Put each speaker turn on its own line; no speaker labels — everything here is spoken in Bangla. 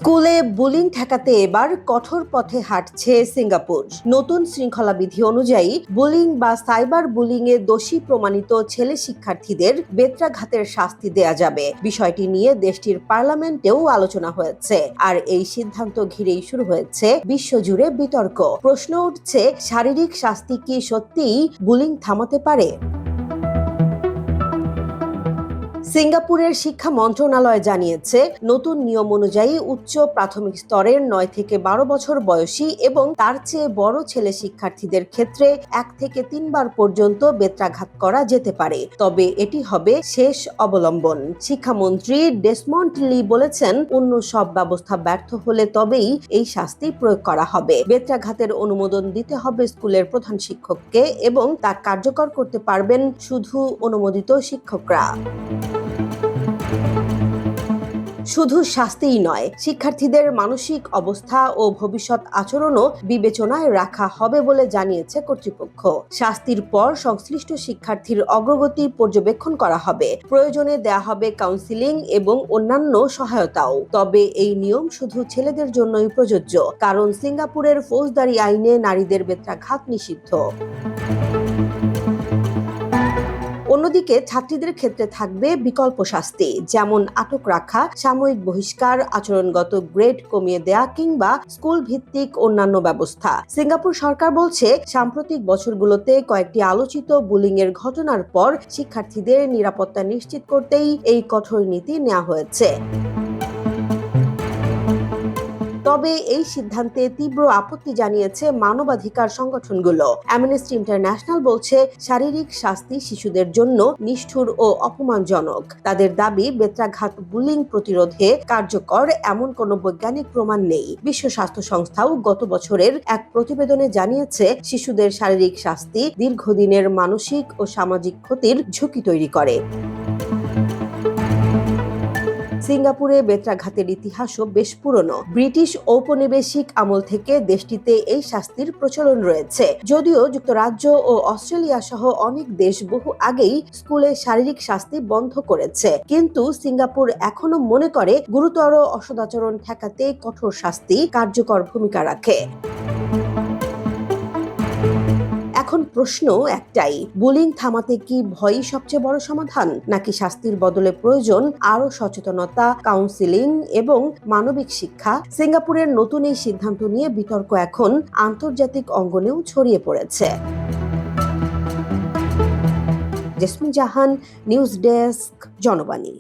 স্কুলে বুলিং ঠেকাতে এবার কঠোর পথে হাঁটছে সিঙ্গাপুর। নতুন শৃঙ্খলা বিধি অনুযায়ী বুলিং বা সাইবার বুলিং এ দোষী প্রমাণিত ছেলে শিক্ষার্থীদের বেত্রাঘাতের শাস্তি দেয়া যাবে। বিষয়টি নিয়ে দেশটির পার্লামেন্টেও আলোচনা হয়েছে। আর এই সিদ্ধান্ত ঘিরেই শুরু হয়েছে বিশ্বজুড়ে বিতর্ক। প্রশ্ন উঠছে, শারীরিক শাস্তি কি সত্যিই বুলিং থামাতে পারে? সিঙ্গাপুরের শিক্ষা মন্ত্রণালয় জানিয়েছে, নতুন নিয়ম অনুযায়ী উচ্চ প্রাথমিক স্তরের 9 থেকে 12 বছর বয়সী এবং তার চেয়ে বড় ছেলে শিক্ষার্থীদের ক্ষেত্রে 1 থেকে 3 বার পর্যন্ত বেত্রাঘাত করা যেতে পারে। তবে এটি হবে শেষ অবলম্বন। শিক্ষামন্ত্রী ডেসমন্ড লি বলেছেন, অন্য সব ব্যবস্থা ব্যর্থ হলে তবেই এই শাস্তি প্রয়োগ করা হবে। বেত্রাঘাতের অনুমোদন দিতে হবে স্কুলের প্রধান শিক্ষককে এবং তা কার্যকর করতে পারবেন শুধু অনুমোদিত শিক্ষকরা। শুধু শাস্তিই নয়, শিক্ষার্থীদের মানসিক অবস্থা ও ভবিষ্যৎ আচরণও বিবেচনায় রাখা হবে বলে জানিয়েছে কর্তৃপক্ষ। শাস্তির পর সংশ্লিষ্ট শিক্ষার্থীর অগ্রগতি পর্যবেক্ষণ করা হবে। প্রয়োজনে দেয়া হবে কাউন্সিলিং এবং অন্যান্য সহায়তাও। তবে এই নিয়ম শুধু ছেলেদের জন্যই প্রযোজ্য, কারণ সিঙ্গাপুরের ফৌজদারি আইনে নারীদের বেত্রাঘাত নিষিদ্ধ। অন্যদিকে ছাত্রীদের ক্ষেত্রে থাকবে বিকল্প শাস্তি, যেমন আটক রাখা, সাময়িক বহিষ্কার, আচরণগত গ্রেড কমিয়ে দেয়া কিংবা স্কুল ভিত্তিক অন্যান্য ব্যবস্থা। সিঙ্গাপুর সরকার বলছে, সাম্প্রতিক বছরগুলোতে কয়েকটি আলোচিত বুলিং এর ঘটনার পর শিক্ষার্থীদের নিরাপত্তা নিশ্চিত করতেই এই কঠোর নীতি নেওয়া হয়েছে। তবে এই সিদ্ধান্তে তীব্র আপত্তি জানিয়েছে মানবাধিকার সংগঠনগুলো। অ্যামনেস্টি ইন্টারন্যাশনাল বলছে, শারীরিক শাস্তি শিশুদের জন্য নিষ্ঠুর ও অপমানজনক। তাদের দাবি, বেত্রাঘাত বুলিং প্রতিরোধে কার্যকর এমন কোনো বৈজ্ঞানিক প্রমাণ নেই। বিশ্ব স্বাস্থ্য সংস্থাও গত বছরের এক প্রতিবেদনে জানিয়েছে, শিশুদের শারীরিক শাস্তি দীর্ঘদিনের মানসিক ও সামাজিক ক্ষতির ঝুঁকি তৈরি করে। সিঙ্গাপুরে বেত্রাঘাতের ইতিহাসও বেশ পুরনো। ব্রিটিশ ঔপনিবেশিক আমল থেকে দেশটিতে এই শাস্তির প্রচলন রয়েছে। যদিও যুক্তরাজ্য ও অস্ট্রেলিয়া সহ অনেক দেশ বহু আগেই স্কুলে শারীরিক শাস্তি বন্ধ করেছে, কিন্তু সিঙ্গাপুর এখনো মনে করে গুরুতর অসদাচরণ ঠেকাতে কঠোর শাস্তি কার্যকর ভূমিকা রাখে। এখন প্রশ্ন একটাই, বুলিং থামাতে কি ভয়ই সবচেয়ে বড় সমাধান, নাকি শাস্তির বদলে প্রয়োজন আরো সচেতনতা, কাউন্সিলিং এবং মানবিক শিক্ষা? সিঙ্গাপুরের নতুন এই সিদ্ধান্ত নিয়ে বিতর্ক এখন আন্তর্জাতিক অঙ্গনেও ছড়িয়ে পড়েছে। জেসমিন জাহান, নিউজ ডেস্ক, জনবাণী।